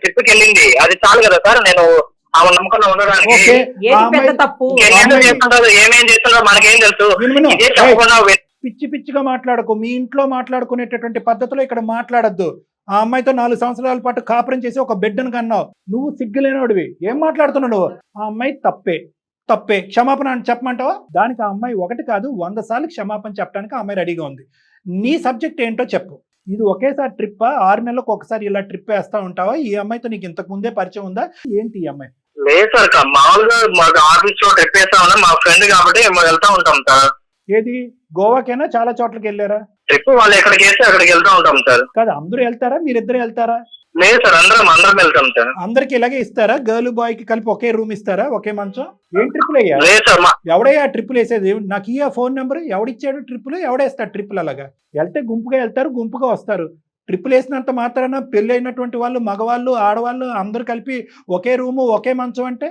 ట్రిప్ కి వెళ్ళింది, అది చాలు కదా సార్. నేను నమ్మకంలో ఉండడానికి ఏమేం చేస్తున్నారో మనకేం తెలుసు. పిచ్చిగా మాట్లాడకు. మీ ఇంట్లో మాట్లాడుకునేటటువంటి పద్ధతిలో ఇక్కడ మాట్లాడద్దు. ఆ అమ్మాయితో 4 సంవత్సరాల పాటు కాపురం చేసి ఒక బిడ్డను కన్నావు. నువ్వు సిగ్గులేనోడివి. ఏం మాట్లాడుతున్నావు? ఆ అమ్మాయి తప్పే క్షమాపణ అని చెప్పమంటావా? దానికి ఆ అమ్మాయి 1 కాదు 100 సార్లు క్షమాపణ చెప్పడానికి ఆ అమ్మాయి రెడీగా ఉంది. నీ సబ్జెక్ట్ ఏంటో చెప్పు. ఇది ఒకేసారి ట్రిప్పా? 6 నెలలకు ఒకసారి ఇలా ట్రిప్ వేస్తా ఉంటావా? ఈ అమ్మాయితో నీకు ఇంతకు ముందే పరిచయం ఉందా ఏంటి? ఈ అమ్మాయి లేదు సార్, మామూలుగా మాకు ఆఫీస్ లో ట్రిప్ వేస్తా ఉన్నా, మా ఫ్రెండ్ కాబట్టి వెళ్తా ఉంటాం సార్. ఏది గోవాకైనా చాలా చోట్లకి వెళ్ళారా? ట్రిప్ వాళ్ళు ఎక్కడికి వేస్తే అక్కడికి వెళ్తా ఉంటాం సార్. కాదు అందరూ వెళ్తారా? మీరిద్దరు వెళ్తారా? లేదు సార్, అందరం వెళ్తాం సార్. అందరికి ఇలాగే ఇస్తారా? గర్ల్ బాయ్ కి కలిపి ఒకే రూమ్ ఇస్తారా, ఒకే మంచం? ఏం ట్రిపుల్ అయ్యా? లేదు సార్, ఎవడయ్యా ట్రిపుల్ వేసేది? నాకు ఇయ్యా ఫోన్ నెంబర్. ఎవడిచ్చాడు ట్రిపుల్? ఎవడేస్తాడు ట్రిపుల్? అలాగా వెళ్తే గుంపుగా వెళ్తారు, గుంపుగా వస్తారు. ట్రిపుల్ వేసినంత మాత్రాన పెళ్లి అయినటువంటి వాళ్ళు, మగవాళ్ళు, ఆడవాళ్ళు అందరు కలిపి ఒకే రూము ఒకే మంచం అంటే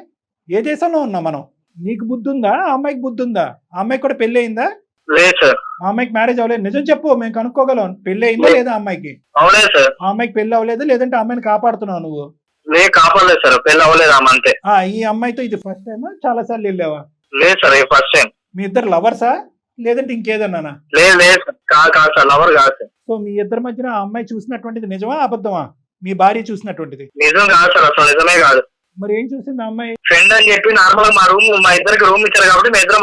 ఏ దేశంలో ఉన్నాం మనం? నీకు బుద్ధి ఉందా? ఆ అమ్మాయికి బుద్ధి ఉందా? ఆ అమ్మాయికి కూడా పెళ్లి అయిందా? లేదు సార్. ఆ అమ్మాయికి మ్యారేజ్ అవ్వలేదు. నిజం చెప్పు, మేము కనుక్కోగలం. పెళ్లి అయిందా లేదా అమ్మాయికి? అవలేదు సార్. ఆ అమ్మాయికి పెళ్లి అవ్వలేదు, లేదంటే అమ్మాయిని కాపాడుతున్నావు నువ్వు? లేదు, కాపాడలేదు సార్, పెళ్లి అవ్వలేదు అంతే. ఈ అమ్మాయితో ఇది ఫస్ట్ టైమా, చాలా సార్లు వెళ్ళావా? లేదు సార్, ఫస్ట్ టైం. మీ ఇద్దరు లవర్సా లేదంటే ఇంకేదన్నానా? లేదు కాదు సార్, లవర్ కాదు సార్. సో మీ ఇద్దరి మధ్యన ఆ అమ్మాయి చూసినటువంటిది నిజమా అబద్ధమా? మీ భార్య చూసినటువంటిది నిజం కాదు సార్, అసలు నిజమే కాదు. మరి ఏం చూసింది ఆ అమ్మాయి? ఫ్రెండ్ అని చెప్పి నార్మల్ గా మా ఇద్దరికి రూమ్ ఇచ్చారు కాబట్టి మా ఇద్దరు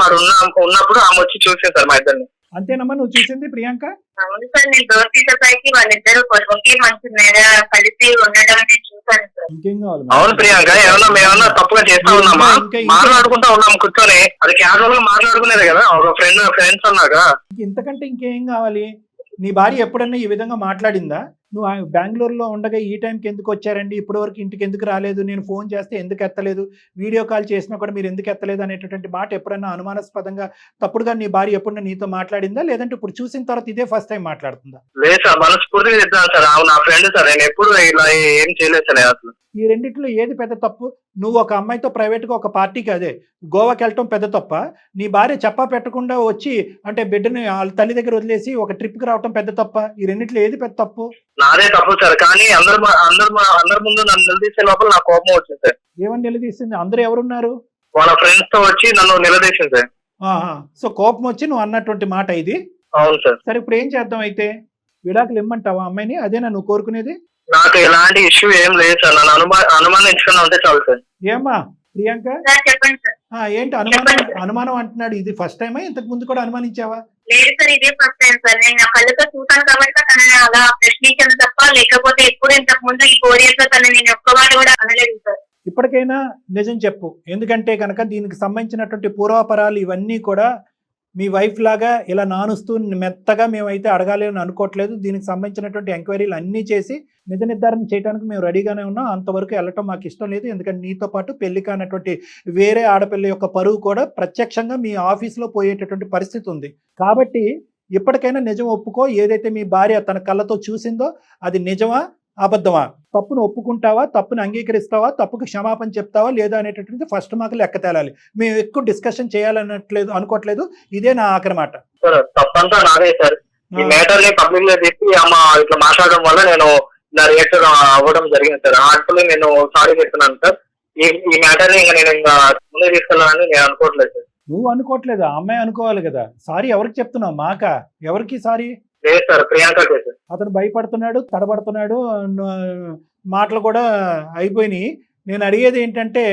ఉన్నప్పుడు ఆమె వచ్చి చూసింది సార్ మా ఇద్దరిని. అంతేనమ్మా నువ్వు చూసింది ప్రియాంక? అవును సార్, నేను డోర్ తీసేసరికి వాళ్ళిద్దరు ఒకే మంచి మీద కలిసి ఉండడం నేను చూసాను సార్. ఇంకేం కావాలి? అవును ప్రియాంక, మేమన్నా తప్పుగా చేస్తా ఉన్నామా? మాట్లాడుకుంటా ఉన్నాం కూర్చొని, అది క్యాజువల్ గా మాట్లాడుకునేది కదా, ఒక ఫ్రెండ్స్ అన్నాక. ఇంతకంటే ఇంకేం కావాలి? నీ భార్య ఎప్పుడన్నా ఈ విధంగా మాట్లాడిందా? నువ్వు బెంగళూరులో ఉండగా ఈ టైంకి ఎందుకు వచ్చారండి, ఇప్పటి వరకు ఇంటికి ఎందుకు రాలేదు, నేను ఫోన్ చేస్తే ఎందుకు ఎత్తలేదు, వీడియో కాల్ చేసినా కూడా మీరు ఎందుకు ఎత్తలేదు అనేటటువంటి మాట ఎప్పుడన్నా అనుమానాస్పదంగా తప్పుడుగా నీ భార్య ఎప్పుడన్నా నీతో మాట్లాడిందా, లేదంటే ఇప్పుడు చూసిన తర్వాత ఇదే ఫస్ట్ టైం మాట్లాడుతుందా? లేదు సార్, మనస్ఫూర్తిగా చెప్తాను సార్, నా ఫ్రెండ్ సార్, నేను ఎప్పుడు ఇలా ఏం చేయలేదు సార్ అసలు. ఈ రెండిట్లో ఏది పెద్ద తప్పు? నువ్వు ఒక అమ్మాయితో ప్రైవేట్గా ఒక పార్టీకి అదే గోవాకి వెళ్ళటం పెద్ద తప్ప, నీ భార్య చెప్పా పెట్టకుండా వచ్చి అంటే బిడ్డని వాళ్ళ తల్లి దగ్గర వదిలేసి ఒక ట్రిప్కి రావటం పెద్ద తప్ప? ఈ రెండిట్లో ఏది పెద్ద తప్పు? నాదే తప్పు సార్, కానీ అందరి ముందు నన్ను నిలదీసే లోపల నాకు కోపం వచ్చింది సార్. ఏమని నిలదీసింది? అందరూ ఎవరున్నారు? వాళ్ళ ఫ్రెండ్స్ తో వచ్చి నన్ను నిలదీసింది సార్. సో కోపం వచ్చి నువ్వు అన్నటువంటి మాట ఇది? అవును సార్. సరే ఇప్పుడు ఏం చేద్దాం అయితే? విడాకులు ఇమ్మంటావా అమ్మాయిని? అదేనా నువ్వు కోరుకునేది? నాకు ఎలాంటి ఇష్యూ ఏం లేదు సార్, నన్ను అనుమానించుకున్నా ఉంటే చాలు సార్. ఏమ్మా ప్రియాంక? చెప్పండి సార్. ఏంటి అనుమానం అంటున్నాడు? ఇది ఫస్ట్ టైమా? ఇంతకు ముందు కూడా అనుమానించావా? లేదు సార్, ఇదే ఫస్ట్ టైం సార్. నేను నా కళ్ళతో చూసాను కాబట్టి తనని అలా ప్రశ్నించాను తప్ప, లేకపోతే ఎప్పుడు ఇంతకు ముందు ఈ 4 years లో తను నేను ఒక్కవాడు కూడా అనలేదు సార్. ఇప్పటికైనా నిజం చెప్పు, ఎందుకంటే కనుక దీనికి సంబంధించినటువంటి పూర్వాపరాలు ఇవన్నీ కూడా మీ వైఫ్ లాగా ఇలా నానుస్తూ మెత్తగా మేమైతే అడగాలి అని అనుకోవట్లేదు. దీనికి సంబంధించినటువంటి ఎంక్వైరీలు అన్నీ చేసి నిజ నిర్ధారణ చేయడానికి మేము రెడీగానే ఉన్నాం. అంతవరకు వెళ్ళటం మాకు ఇష్టం లేదు, ఎందుకంటే నీతో పాటు పెళ్లి కానటువంటి వేరే ఆడపిల్ల యొక్క పరువు కూడా ప్రత్యక్షంగా మీ ఆఫీస్లో పోయేటటువంటి పరిస్థితి ఉంది. కాబట్టి ఇప్పటికైనా నిజం ఒప్పుకో. ఏదైతే మీ భార్య తన కళ్ళతో చూసిందో అది నిజమా అబద్ధమా? తప్పును ఒప్పుకుంటావా, తప్పును అంగీకరిస్తావా, తప్పుకు క్షమాపణ చెప్తావా లేదా అనేటటువంటి ఫస్ట్ మాకు లెక్క తేలాలి. మేము ఎక్కువ డిస్కషన్ చేయాలన్నట్లేదు అనుకోవట్లేదు. ఇదే నా ఆఖరి మాట. తప్పంతా నాదే సార్. ఈ మ్యాటర్ ని పబ్లిక్ లో చెప్పి అమ్మ ఇట్లా మాట్లాడడం వల్ల నేను నా రియాక్టర్ అవ్వడం జరిగింది సార్. యాక్చువల్లీ నేను సారీ చెప్తున్నాను సార్. ఈ మ్యాటర్ ని ఇంకా నేను ఇంకా ముందే తీసుకెళ్ళాలని నేను అనుకోవట్లేదు సార్. నువ్వు అనుకోవట్లేదు, ఆ అమ్మాయి అనుకోవాలి కదా. సారీ ఎవరికి చెప్తున్నావు? మాకా? ఎవరికి సారీ? లేదు సార్, ప్రియాంక. అతను భయపడుతున్నాడు, తడబడుతున్నాడు, మాటలు కూడా అయిపోయినాయి. నేను అడిగేది ఏంటంటే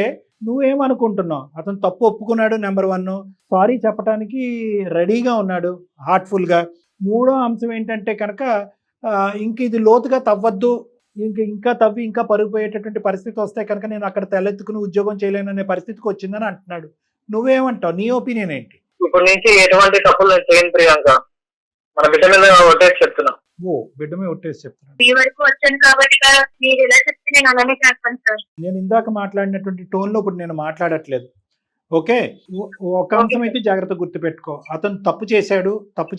నువ్వేమనుకుంటున్నావు? అతను తప్పు ఒప్పుకున్నాడు, నెంబర్ 1. సారీ చెప్పడానికి రెడీగా ఉన్నాడు హార్ట్ఫుల్గా. 3వ అంశం ఏంటంటే కనుక ఇంక ఇది లోతుగా తవ్వద్దు, ఇంకా తవ్వి ఇంకా పరుగుపోయేటటువంటి పరిస్థితి వస్తే కనుక నేను అక్కడ తెల్లెత్తుకుని ఉద్యోగం చేయలేననే పరిస్థితికి వచ్చిందని అంటున్నాడు. నువ్వేమంటావు? నీ ఒపీనియన్ ఏంటి? ఇప్పటి నుంచి ఎటువంటి తప్పులు చేయను ప్రియాంక, మన బిడ్డ మీద ఒట్టేసి చెప్తున్నా. బిడ్డ మీద ఒట్టేసి చెప్తున్నా. మీ వరకు వచ్చాను కాబట్టి మీరు ఎలా చెప్తే నేను అలానే చేస్తాను సార్. నేను ఇందాక మాట్లాడినటువంటి టోన్లో ఇప్పుడు నేను మాట్లాడట్లేదు. ఓకే, ఒక అంశం అయితే జాగ్రత్త గుర్తుపెట్టుకో. అతను తప్పు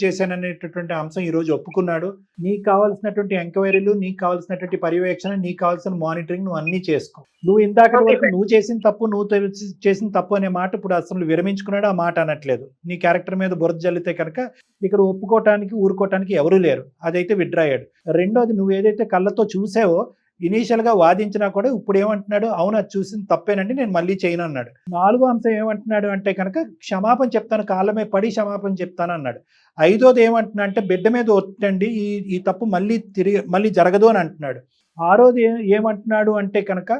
చేశాననేటటువంటి అంశం ఈ రోజు ఒప్పుకున్నాడు. నీకు కావాల్సినటువంటి ఎంక్వైరీలు, నీకు కావాల్సినటువంటి పర్యవేక్షణ, నీకు కావాల్సిన మానిటరింగ్ నువ్వు అన్ని చేసుకో. నువ్వు ఇందాక వరకు నువ్వు చేసిన తప్పు అనే మాట ఇప్పుడు అసలు విరమించుకున్నాడు, ఆ మాట అనట్లేదు. నీ క్యారెక్టర్ మీద బురద జల్లితే కనుక ఇక్కడ ఒప్పుకోవటానికి ఊరుకోవటానికి ఎవరూ లేరు. అదైతే విత్డ్రా అయ్యాడు. రెండోది, నువ్వు ఏదైతే కళ్ళతో చూసావో ఇనీషియల్గా వాదించినా కూడా ఇప్పుడు ఏమంటున్నాడు? అవును, అది చూసింది తప్పేనండి, నేను మళ్ళీ చేయను అన్నాడు. 4వ అంశం ఏమంటున్నాడు అంటే కనుక క్షమాపణ చెప్తాను, కాళ్ళమే పడి క్షమాపణ చెప్తాను అన్నాడు. 5వది ఏమంటున్నా అంటే బిడ్డ మీద ఒత్తండి, ఈ తప్పు మళ్ళీ జరగదు అని అంటున్నాడు. 6వది ఏమంటున్నాడు అంటే కనుక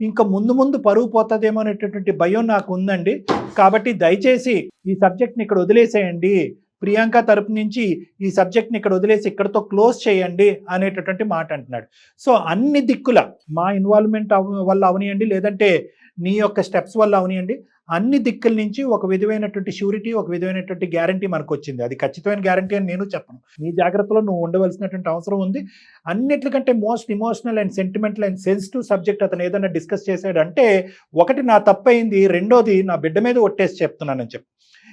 ఇంకా ముందు పరువు పోతుందేమో అనేటటువంటి భయం నాకు ఉందండి, కాబట్టి దయచేసి ఈ సబ్జెక్ట్ని ఇక్కడ వదిలేసేయండి, ప్రియాంక తరపు నుంచి ఈ సబ్జెక్ట్ని ఇక్కడ వదిలేసి ఇక్కడతో క్లోజ్ చేయండి అనేటటువంటి మాట అంటున్నాడు. సో అన్ని దిక్కుల మా ఇన్వాల్వ్మెంట్ వల్ల అవనియండి, లేదంటే నీ యొక్క స్టెప్స్ వల్ల అవనియండి, అన్ని దిక్కుల నుంచి ఒక విధమైనటువంటి షూరిటీ, ఒక విధమైనటువంటి గ్యారంటీ మనకు వచ్చింది. అది ఖచ్చితమైన గ్యారంటీ అని నేను చెప్పను. నీ జాగ్రత్తలో నువ్వు ఉండవలసినటువంటి అవసరం ఉంది. అన్నిటికంటే most emotional and sentimental and sensitive subject అతను ఏదైనా డిస్కస్ చేశాడంటే, ఒకటి నా తప్పైంది, రెండోది నా బిడ్డ మీద ఒట్టేసి చెప్తున్నానని చెప్పి.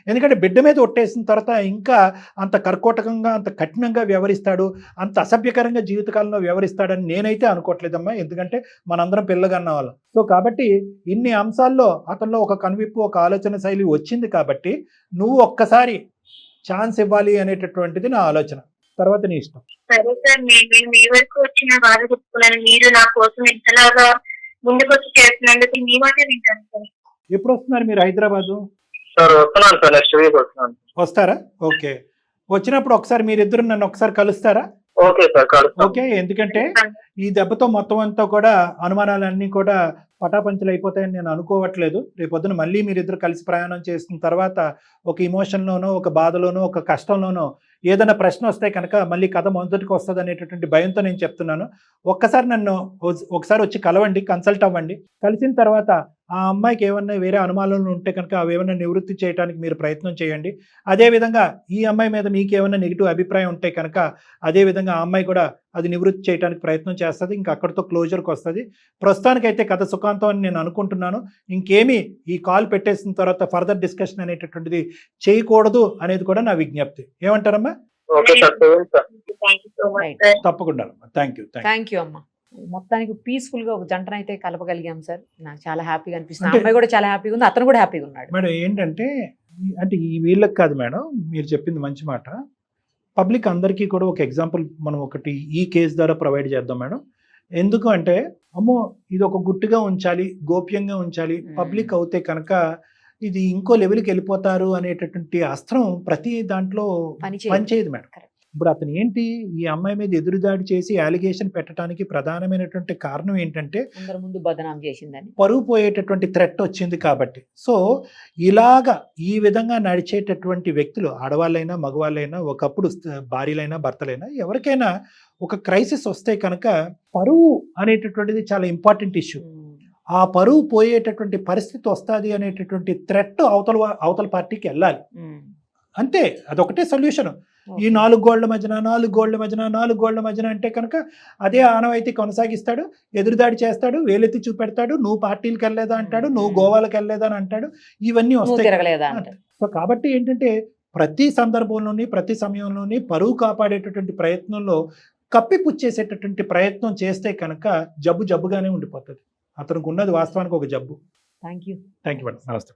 ఎందుకంటే బిడ్డ మీద ఒట్టేసిన తర్వాత ఇంకా అంత కర్కోటకంగా, అంత కఠినంగా వ్యవహరిస్తాడు, అంత అసభ్యకరంగా జీవితకాలంలో వ్యవహరిస్తాడని నేనైతే అనుకోవట్లేదమ్మా. ఎందుకంటే మనందరం పిల్లగన్న వాళ్ళం. సో కాబట్టి ఇన్ని అంశాల్లో అతనిలో ఒక కనువిప్పు, ఒక ఆలోచన శైలి వచ్చింది. కాబట్టి నువ్వు ఒక్కసారి ఛాన్స్ ఇవ్వాలి అనేటటువంటిది నా ఆలోచన. తర్వాత నీ ఇష్టం. సరే సార్, నేను మీ వరకు వచ్చిన బాధ చెప్పుకున్నాను. మీరు నా కోసం ఎంతలాగా ముందుకొచ్చి చేస్తున్నందుకు మీ మాట వింటాను సార్. ఎప్పుడు వస్తున్నారు మీరు హైదరాబాదు? సార్ వస్తున్నాను సార్, నెక్స్ట్ వీక్ వస్తున్నాను. వస్తారా? ఓకే. వచ్చినప్పుడు ఒకసారి మీరిద్దరు నన్ను ఒకసారి కలుస్తారా? ఓకే సార్, కలుస్తాను. ఓకే. ఎందుకంటే ఈ దెబ్బతో మొత్తం అంతా కూడా అనుమానాలన్నీ కూడా పటాపంచలు అయిపోతాయని నేను అనుకోవట్లేదు. రేపొద్దున మళ్ళీ మీరిద్దరు కలిసి ప్రయాణం చేసిన తర్వాత ఒక ఇమోషన్లోనో, ఒక బాధలోనో, ఒక కష్టంలోనో ఏదైనా ప్రశ్న వస్తే కనుక మళ్ళీ కథ మొదటికి వస్తుంది అనేటటువంటి భయంతో నేను చెప్తున్నాను. ఒక్కసారి నన్ను ఒకసారి వచ్చి కలవండి, కన్సల్ట్ అవ్వండి. కలిసిన తర్వాత ఆ అమ్మాయికి ఏమన్నా వేరే అనుమానాలు ఉంటే కనుక అవి ఏమన్నా నివృత్తి చేయడానికి మీరు ప్రయత్నం చేయండి. అదేవిధంగా ఈ అమ్మాయి మీద మీకు ఏమన్నా నెగిటివ్ అభిప్రాయం ఉంటే కనుక అదేవిధంగా ఆ అమ్మాయి కూడా అది నివృత్తి చేయడానికి ప్రయత్నం చేస్తుంది. ఇంకా అక్కడితో క్లోజర్కి వస్తుంది. ప్రస్తుతానికైతే కథ సుఖాంతం అని నేను అనుకుంటున్నాను. ఇంకేమీ ఈ కాల్ పెట్టేసిన తర్వాత ఫర్దర్ డిస్కషన్ అనేటటువంటిది చేయకూడదు అనేది కూడా నా విజ్ఞప్తి. ఏమంటారమ్మా? Okay sir, thank you so much sir. తప్పకుండా అమ్మా. Thank you. థ్యాంక్ యూ అమ్మా. మొత్తానికి పీస్ఫుల్ గా ఒక జంటనైతే కలపగలిగాం సార్. నాకు చాలా హ్యాపీగా అనిపిస్తుంది. అంటే- అమ్మాయి కూడా చాలా హ్యాపీగా ఉంది, అతను కూడా హ్యాపీగా ఉన్నాడు. మేడం ఏంటంటే, అంటే ఈ వీళ్ళకి కాదు మేడం, మీరు చెప్పింది మంచి మాట. పబ్లిక్ అందరికీ కూడా ఒక ఎగ్జాంపుల్ మనం ఒకటి ఈ కేసు ద్వారా ప్రొవైడ్ చేద్దాం మేడం. ఎందుకు అంటే, అమ్మో ఇది ఒక గుట్టుగా ఉంచాలి, గోప్యంగా ఉంచాలి, పబ్లిక్ అవుతే కనుక ఇది ఇంకో లెవెల్కి వెళ్ళిపోతారు అనేటటువంటి అస్త్రం ప్రతి దాంట్లో పనిచేయదు మేడం. ఇప్పుడు అతను ఏంటి, ఈ అమ్మాయి మీద ఎదురుదాడి చేసి అలిగేషన్ పెట్టడానికి ప్రధానమైనటువంటి కారణం ఏంటంటే అందరి ముందు బదనాం చేసిందని, పరువు పోయేటటువంటి థ్రెట్ వచ్చింది కాబట్టి. సో ఇలాగా ఈ విధంగా నడిచేటటువంటి వ్యక్తులు, ఆడవాళ్ళైనా మగవాళ్ళైనా, ఒకప్పుడు భార్యలైనా భర్తలైనా, ఎవరికైనా ఒక క్రైసిస్ వస్తే కనుక పరువు అనేటటువంటిది చాలా ఇంపార్టెంట్ ఇష్యూ. ఆ పరువు పోయేటటువంటి పరిస్థితి వస్తుంది అనేటటువంటి థ్రెట్ అవతల పార్టీకి వెళ్ళాలి. అంతే, అదొకటే సొల్యూషన్. ఈ 4 గోళ్ల మధ్యన అంటే కనుక అదే ఆనవాయితీ కొనసాగిస్తాడు, ఎదురుదాడి చేస్తాడు, వేలెత్తి చూపెడతాడు, నువ్వు పార్టీలకు వెళ్ళలేదా అంటాడు, నువ్వు గోవాలకు వెళ్ళలేదా అని అంటాడు. ఇవన్నీ వస్తాయి. సో కాబట్టి ఏంటంటే ప్రతి సందర్భంలోని, ప్రతి సమయంలోని పరువు కాపాడేటటువంటి ప్రయత్నంలో కప్పిపుచ్చేసేటటువంటి ప్రయత్నం చేస్తే కనుక జబ్బుగానే ఉండిపోతుంది. అతనికి ఉన్నది వాస్తవానికి ఒక జబ్బు. Thank you madam. నమస్తే.